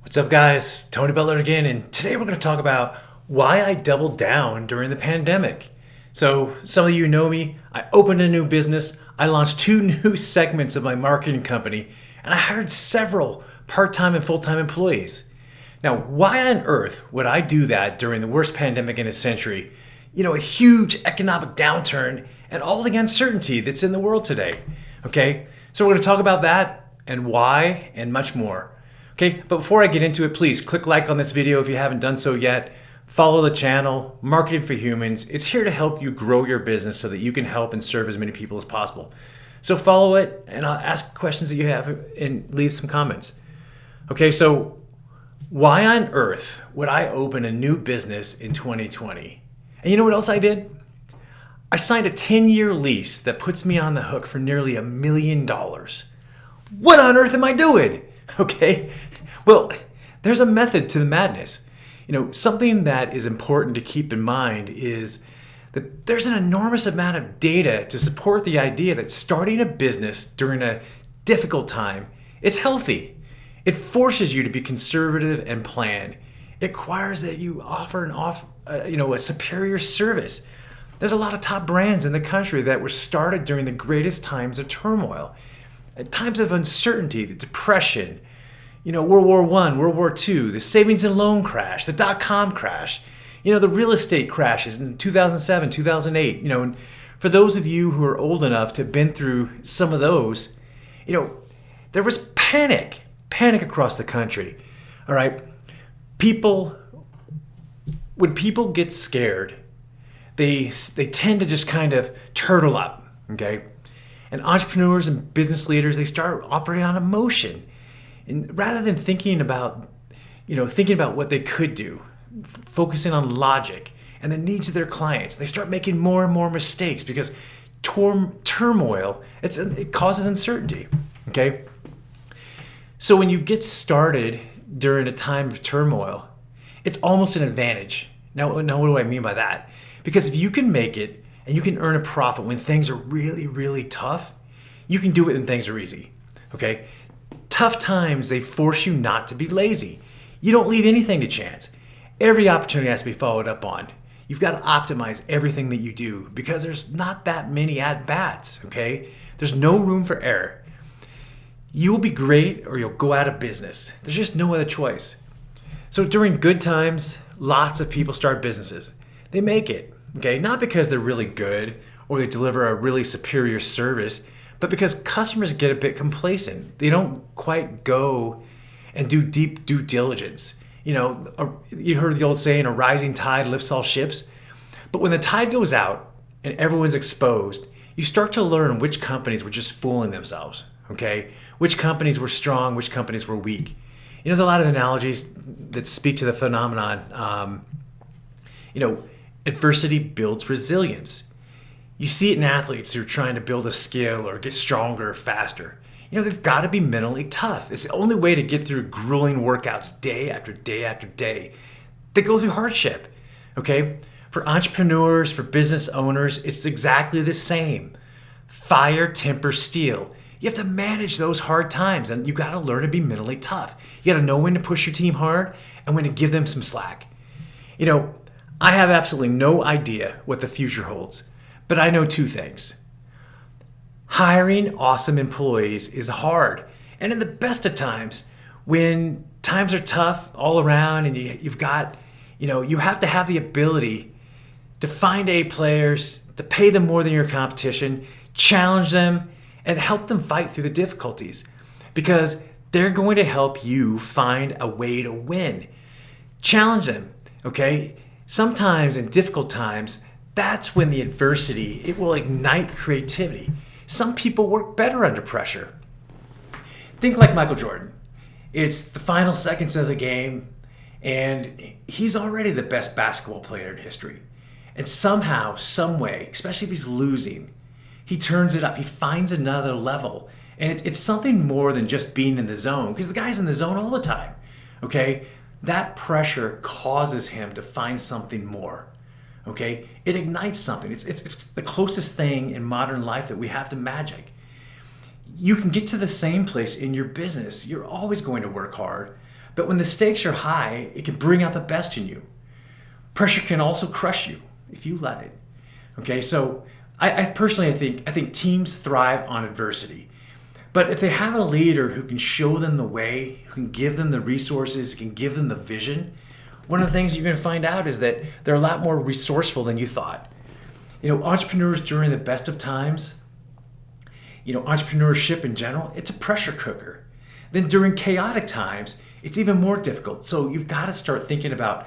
What's up, guys? Tony Butler again, and today we're going to talk about why I doubled down during the pandemic. So, some of you know me. I opened a new business, I launched 2 new segments of my marketing company, and I hired several part-time and full-time employees. Now, why on earth would I do that during the worst pandemic in a century? A huge economic downturn and all the uncertainty that's in the world today. Okay, so we're going to talk about that and why and much more. Okay, but before I get into it, please click like on this video if you haven't done so yet. Follow the channel, Marketing for Humans. It's here to help you grow your business so that you can help and serve as many people as possible. So follow it, and I'll ask questions that you have and leave some comments. Okay, so why on earth would I open a new business in 2020? And you know what else I did? I signed a 10-year lease that puts me on the hook for nearly $1 million. What on earth am I doing? Okay, well, there's a method to the madness. Something that is important to keep in mind is that there's an enormous amount of data to support the idea that starting a business during a difficult time, it's healthy. It forces you to be conservative and plan. It requires that you offer a superior service. There's a lot of top brands in the country that were started during the greatest times of turmoil. At times of uncertainty, the depression, World War I, World War II, the savings and loan crash, the dot-com crash, the real estate crashes in 2007, 2008, and for those of you who are old enough to have been through some of those, there was panic across the country, all right? When people get scared, they tend to just kind of turtle up, okay? And entrepreneurs and business leaders, they start operating on emotion. And rather than thinking about what they could do, focusing on logic and the needs of their clients, they start making more and more mistakes because turmoil, it causes uncertainty, okay? So when you get started during a time of turmoil, it's almost an advantage. Now what do I mean by that? Because if you can make it and you can earn a profit when things are really, really tough, you can do it when things are easy, okay? Tough times, they force you not to be lazy. You don't leave anything to chance. Every opportunity has to be followed up on. You've got to optimize everything that you do because there's not that many at-bats, okay? There's no room for error. You'll be great or you'll go out of business. There's just no other choice. So during good times, lots of people start businesses. They make it. Okay, not because they're really good or they deliver a really superior service, but because customers get a bit complacent. They don't quite go and do deep due diligence. You heard the old saying, a rising tide lifts all ships. But when the tide goes out and everyone's exposed, you start to learn which companies were just fooling themselves, okay? Which companies were strong, which companies were weak. There's a lot of analogies that speak to the phenomenon. Adversity builds resilience. You see it in athletes who are trying to build a skill or get stronger faster. They've got to be mentally tough. It's the only way to get through grueling workouts day after day after day. They go through hardship, okay? For entrepreneurs, for business owners, it's exactly the same. Fire, temper, steel. You have to manage those hard times, and you got to learn to be mentally tough. You got to know when to push your team hard and when to give them some slack. I have absolutely no idea what the future holds, but I know 2 things. Hiring awesome employees is hard, and in the best of times, when times are tough all around and you've got, you have to have the ability to find A players, to pay them more than your competition, challenge them, and help them fight through the difficulties because they're going to help you find a way to win. Challenge them, okay? Sometimes in difficult times, that's when the adversity, it will ignite creativity. Some people work better under pressure. Think like Michael Jordan. It's the final seconds of the game, and he's already the best basketball player in history. And somehow, some way, especially if he's losing, he turns it up. He finds another level. And it's something more than just being in the zone, because the guy's in the zone all the time, okay? That pressure causes him to find something more, okay? It ignites something. It's the closest thing in modern life that we have to magic. You can get to the same place in your business. You're always going to work hard, But when the stakes are high, it can bring out the best in you. Pressure can also crush you if you let it. Okay, so I personally think teams thrive on adversity. But if they have a leader who can show them the way, who can give them the resources, can give them the vision, one of the things you're going to find out is that they're a lot more resourceful than you thought. Entrepreneurs during the best of times, entrepreneurship in general, it's a pressure cooker. Then during chaotic times, it's even more difficult. So you've got to start thinking about,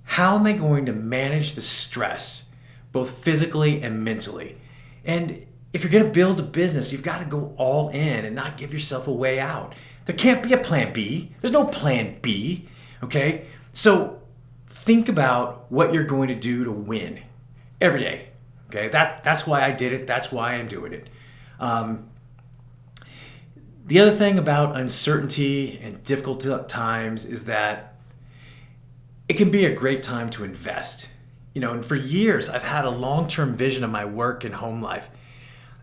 how am I going to manage the stress, both physically and mentally? And if you're going to build a business, you've got to go all in and not give yourself a way out. There can't be a plan B. There's no plan B, okay? So think about what you're going to do to win every day, okay? That's why I did it. That's why I'm doing it. The other thing about uncertainty and difficult times is that it can be a great time to invest. And for years, I've had a long-term vision of my work and home life.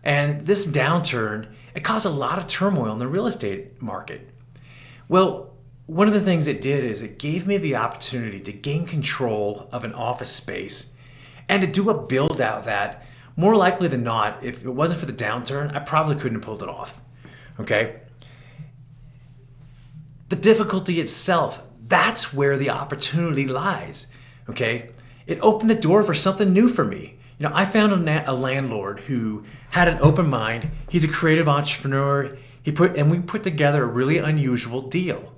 And this downturn, it caused a lot of turmoil in the real estate market. Well, one of the things it did is it gave me the opportunity to gain control of an office space and to do a build out that, more likely than not, if it wasn't for the downturn, I probably couldn't have pulled it off. Okay? The difficulty itself, that's where the opportunity lies. Okay? It opened the door for something new for me. I found a landlord who had an open mind. He's a creative entrepreneur. We put together a really unusual deal.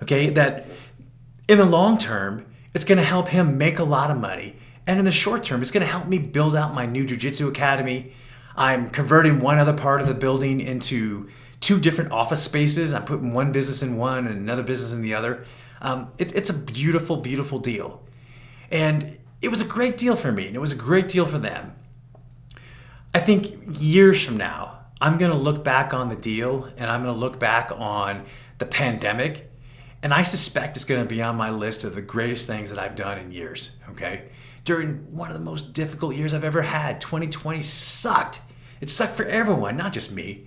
Okay? That in the long term, it's going to help him make a lot of money. And in the short term, it's going to help me build out my new jiu-jitsu academy. I'm converting one other part of the building into 2 different office spaces. I'm putting one business in one and another business in the other. It's a beautiful, beautiful deal. And it was a great deal for me, and it was a great deal for them. I think years from now, I'm going to look back on the deal, and I'm going to look back on the pandemic, and I suspect it's going to be on my list of the greatest things that I've done in years, okay? During one of the most difficult years I've ever had, 2020 sucked. It sucked for everyone, not just me.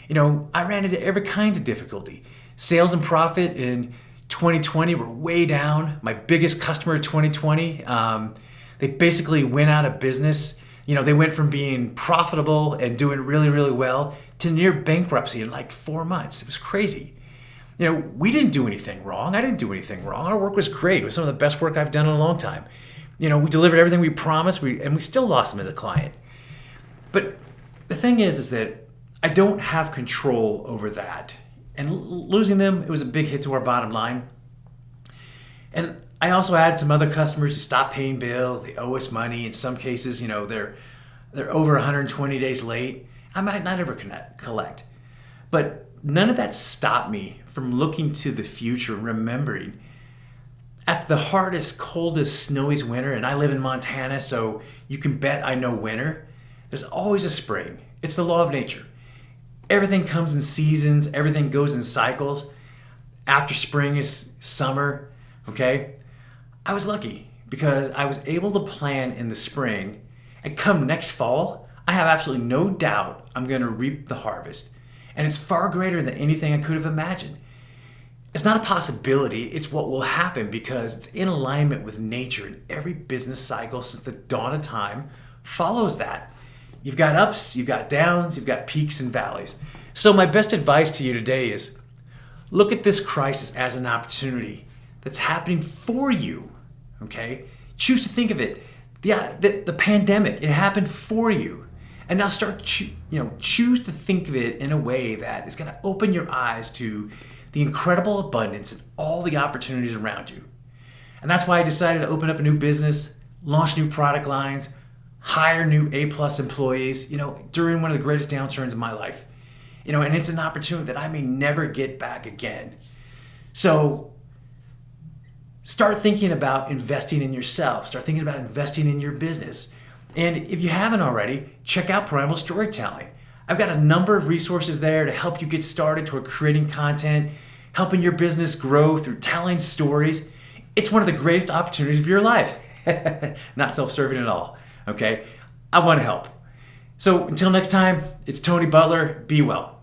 I ran into every kind of difficulty. Sales and profit in 2020 were way down. My biggest customer in 2020, they basically went out of business. They went from being profitable and doing really, really well to near bankruptcy in like 4 months. It was crazy. We didn't do anything wrong. I didn't do anything wrong. Our work was great. It was some of the best work I've done in a long time. We delivered everything we promised, and we still lost them as a client. But the thing is that I don't have control over that. And losing them, it was a big hit to our bottom line. And I also had some other customers who stopped paying bills. They owe us money. In some cases, they're over 120 days late. I might not ever collect. But none of that stopped me from looking to the future and remembering, after the hardest, coldest, snowiest winter, and I live in Montana, so you can bet I know winter, there's always a spring. It's the law of nature. Everything comes in seasons. Everything goes in cycles. After spring is summer, okay? I was lucky because I was able to plan in the spring, and come next fall, I have absolutely no doubt I'm going to reap the harvest. And it's far greater than anything I could have imagined. It's not a possibility, it's what will happen because it's in alignment with nature, and every business cycle since the dawn of time follows that. You've got ups, you've got downs, you've got peaks and valleys. So my best advice to you today is look at this crisis as an opportunity that's happening for you, okay? Choose to think of it. The pandemic, it happened for you. And now choose to think of it in a way that is going to open your eyes to the incredible abundance and all the opportunities around you. And that's why I decided to open up a new business, launch new product lines, hire new A+ employees, during one of the greatest downturns of my life. And it's an opportunity that I may never get back again. So start thinking about investing in yourself. Start thinking about investing in your business. And if you haven't already, check out Primal Storytelling. I've got a number of resources there to help you get started toward creating content, helping your business grow through telling stories. It's one of the greatest opportunities of your life. Not self-serving at all, okay? I want to help. So until next time, it's Tony Butler. Be well.